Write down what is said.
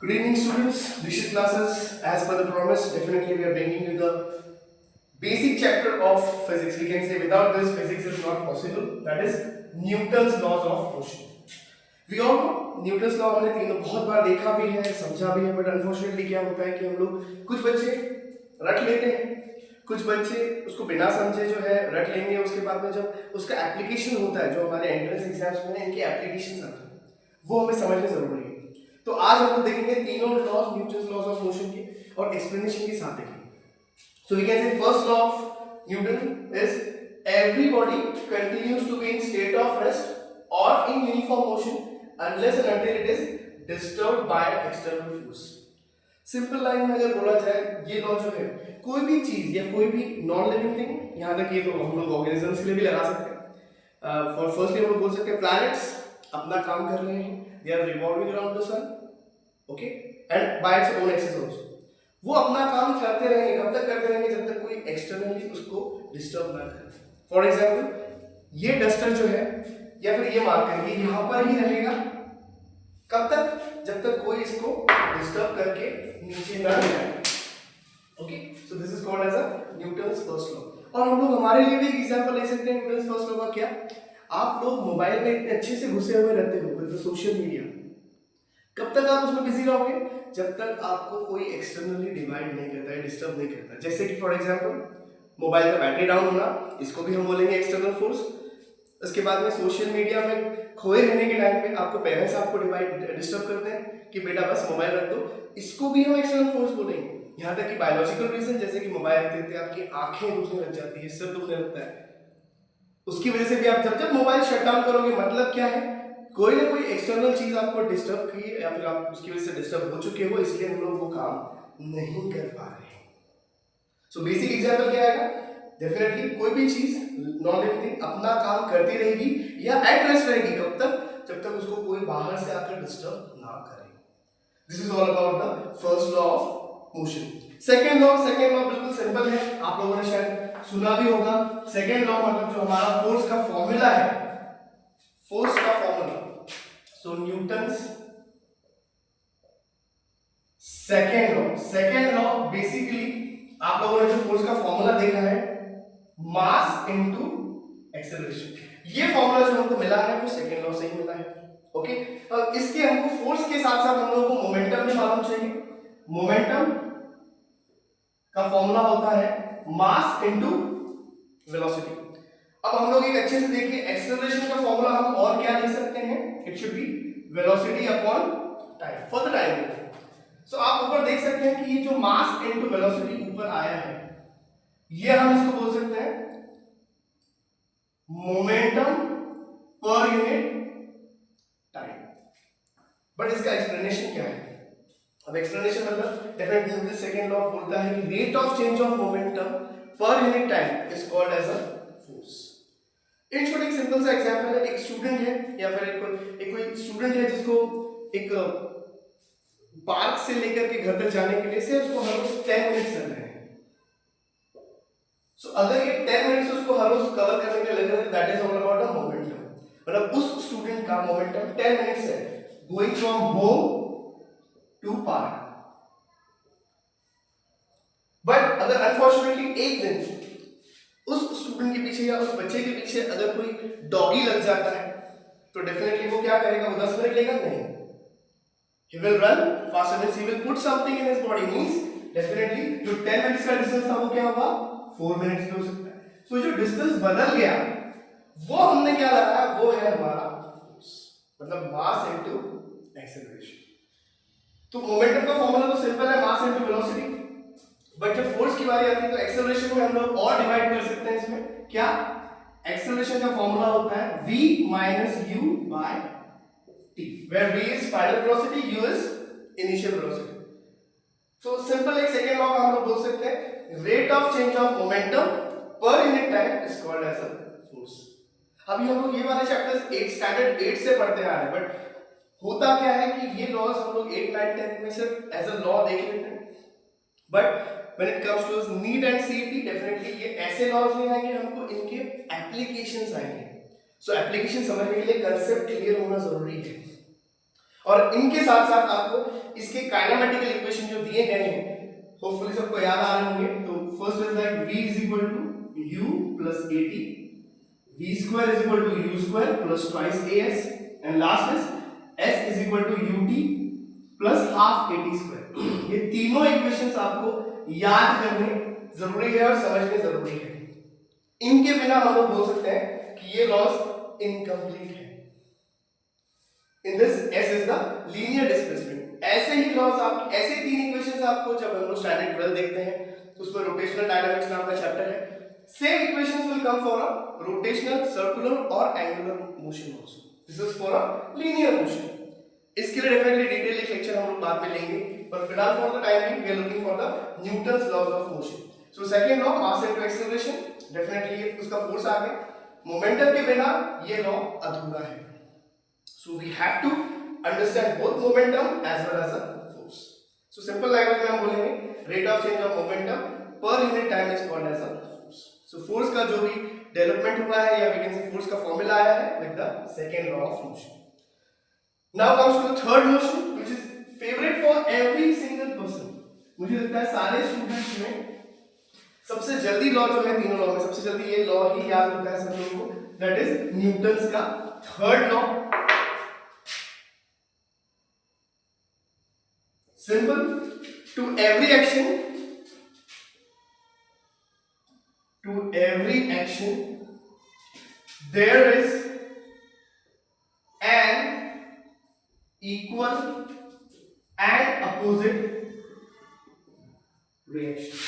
Good evening, students. District classes, as per the promise, definitely we are bringing you the basic chapter of physics. We can say without this, physics is not possible. That is Newton's laws of motion. We all know Newton's law हमने तीनों बहुत बार देखा भी है, समझा भी है, but unfortunately क्या होता है कि हम लोग कुछ बच्चे रट लेते हैं, कुछ बच्चे उसको बिना समझे जो है रट लेंगे, उसके बाद में जब उसका एप्लीकेशन होता है, जो हमारे एंट्रेंस एग्जाम्स में इनके एप्लीकेशन आते हैं, वो हमें समझने जरूरी है। तो आज हम लोग देखेंगे तीनों laws, Newton's laws of motion के और एक्सप्लेनेशन के साथ देखेंगे। So we can say first law of Newton is every body continues to be in state of rest or in uniform motion unless and until it is disturbed by external force। Simple line में अगर बोला जाए, ये law जो है कोई भी चीज या कोई भी नॉन लिविंग थिंग, यहाँ तक ये तो हम लोग ऑर्गेनिजम्स के लिए भी लगा सकते हैं। फॉर फर्स्टली हम लोग बोल सकते हैं प्लैनेट्स अपना काम कर रहे हैं, they are revolving around the sun, okay, and by its own axis also. वो अपना काम करते रहेंगे, कब तक करते रहेंगे, जब तक कोई एक्सटर्नली उसको डिस्टर्ब ना करे। फॉर एग्जाम्पल ये डस्टर जो है या फिर ये मार्कर, ये यहाँ पर ही रहेगा, कब तक, जब तक कोई इसको डिस्टर्ब करके नीचे ना जाए। Okay, so this is called as a Newton's first law. और हम लोग हमारे लिए भी एक एग्जांपल ले सकते हैं न्यूटन्स फर्स्ट लॉ का। क्या आप लोग मोबाइल में इतने अच्छे से घुसे हुए रहते हो विद सोशल मीडिया, कब तक आप उसमें बिजी रहोगे, जब तक आपको कोई एक्सटर्नली डिवाइड नहीं करता है, डिस्टर्ब नहीं करता। जैसे कि फॉर एग्जांपल मोबाइल का बैटरी डाउन होना, इसको भी हम बोलेंगे एक्सटर्नल फोर्स। उसके बाद में सोशल मीडिया में खोए रहने के टाइम पे आपको पेरेंट्स आपको डिस्टर्ब करते हैं कि बेटा बस मोबाइल रख दो, इसको भी हम एक्सटर्नल फोर्स बोलेंगे। यहाँ तक कि बायोलॉजिकल रीजन, जैसे कि मोबाइल देखते आपकी आंखें दुखने लग जाती है, सिर दुखने लगता है, उसकी वजह से भी आप जब जब मोबाइल शट डाउन करोगे, मतलब क्या है, कोई ना कोई एक्सटर्नल चीज आपको डिस्टर्ब की है या फिर आप उसकी वजह से डिस्टर्ब हो चुके हो, इसलिए हम लोग वो काम नहीं कर पा रहे हैं। सो बेसिक एग्जांपल क्या आएगा, डेफिनेटली कोई भी चीज नॉन लिविंग थिंग अपना काम करती रहेगी या एट रेस्ट रहेगी, कब तक, जब तक उसको कोई बाहर से आकर डिस्टर्ब ना करे। This is all about the first law of motion. Second law बिल्कुल सिंपल है, आप लोगों ने शायद सुना भी होगा। सेकेंड लॉ मतलब जो हमारा फोर्स का फॉर्मूला है, फोर्स का फॉर्मूला, सो न्यूटन्स सेकेंड लॉ बेसिकली आप लोगों ने जो फोर्स का फॉर्मूला देखा है, मास इनटू एक्सेलरेशन, ये फॉर्मूला जो हमको मिला है वो सेकेंड लॉ से ही मिला है। ओके, और इसके हमको फोर्स के साथ साथ हम लोगों को मोमेंटम भी मालूम चाहिए। मोमेंटम का फॉर्मूला होता है मास इनटू वेलोसिटी। अब हम लोग एक अच्छे से देखिए, एक्सेलरेशन का फॉर्मूला हम और क्या लिख सकते हैं, it should be velocity upon time for the time. So आप ऊपर देख सकते हैं कि ये जो मास इनटू वेलोसिटी ऊपर आया है, ये हम इसको बोल सकते हैं momentum per unit time. But इसका एक्सप्लेनेशन क्या है, अब एक्सप्लेनेशन मतलब डेफिनेटली सेकंड लॉ बोलता है कि rate of change of momentum per unit time is called as a force. In short एक सिंपल सा एग्जांपल है, एक स्टूडेंट है या फिर एक कोई स्टूडेंट है जिसको एक पार्क से लेकर के घर तक जाने के लिए से उसको हर रोज 10 मिनट्स लग रहे हैं। सो अगर ये 10 मिनट्स उसको हर रोज कवर करने के लिए लग रहे हैं, that is all about the momentum. मतलब उस स्टूडेंट का मोमेंटम 10 मिनट्स है, going from home to park. But अगर अनफॉर्चुनेटली एक दिन उस स्टूडेंट के पीछे या उस बच्चे के पीछे अगर कोई डॉगी लग जाता है, तो डेफिनेटली वो क्या करेगा, वो 10 मिनट लेगा नहीं, he will run faster, means he will put something in his body, means definitely जो 10 मिनट्स का डिस्टेंस था वो क्या होगा, 4 मिनट्स में हो सकता है। सो जो डिस्टेंस बदल गया वो हमने क्या लगाया, वो है हमारा फोर्स, मतलब मास इनटू एक्सेलरेशन। तो मोमेंटम का फॉर्मूला तो सिंपल है, मास इनटू वेलोसिटी। बट जब फोर्स की बारी आती है तो एक्सेलरेशन को हम लोग और डिवाइड कर सकते हैं इसमें। क्या, एक्सेलरेशन का फॉर्मूला होता है v minus u by t, where v is final velocity, u is initial velocity। so simple एक सेकेंड लॉ का हम लोग बोल सकते हैं rate of change of momentum per unit time is called as a force. अभी हम लोग ये वाले चैप्टर्स 8 स्टैंडर्ड 8 से पढ़ते आ रहे हैं, बट होता क्या है कि ये लॉज हम लोग 8 9 10 में सिर्फ एज अ लॉ देख लेते हैं, but when it comes to NEET and CET definitely ये ऐसे लॉज नहीं आएंगे, हमको इनके एप्लीकेशंस आएंगे। सो एप्लीकेशन समझने के लिए कंसेप्ट क्लियर होना जरूरी है। और इनके साथ साथ आपको इसके काइनेमेटिकल इक्वेशन जो दिए गए हैं होपफुली सबको याद आ रहे होंगे। तो first is like v is equal to u plus at, v square is equal to u square plus twice as, and last is s is equal to ut plus half at square. ये तीनों equations आपको याद करने जरूरी है और समझने जरूरी है। इनके बिना हम लोग बोल सकते हैं कि ये लॉस इनकम्प्लीट है। In this s is the linear displacement. ऐसे ही लॉस आप ऐसे तीन इक्वेशंस आपको जब हम लोग स्टैंडर्ड 12 देखते हैं तो उसमें रोटेशनल डायनामिक्स नाम का चैप्टर है। Same equations will come for a rotational, circular और angular motion also. This is for a linear motion. इसके लिए डेफिनेटली डिटेल एक लेक्चर हम लोग बाद में लेंगे, पर फिलहाल for the time being we are looking for the Newton's laws of motion. So second law, mass into acceleration, definitely उसका फोर्स आ गया। मोमेंटम के बिना ये लॉ अधूरा है। So we have to understand both momentum as well as the force. So simple language में हम बोलेंगे rate of change of momentum per unit time is called as a force. So force का जो भी development हुआ है या we can से फोर्स का फॉर्मूला आया है with the second law of motion. Now comes to the third motion, which is favorite for every single person. मुझे लगता है सारे स्टूडेंट्स में सबसे जल्दी लॉ जो है तीनों लॉ में सबसे जल्दी ये लॉ ही याद होता है सब लोगों को, दैट इज न्यूटन्स का third law. Simple, to every action there is an equal and opposite reaction.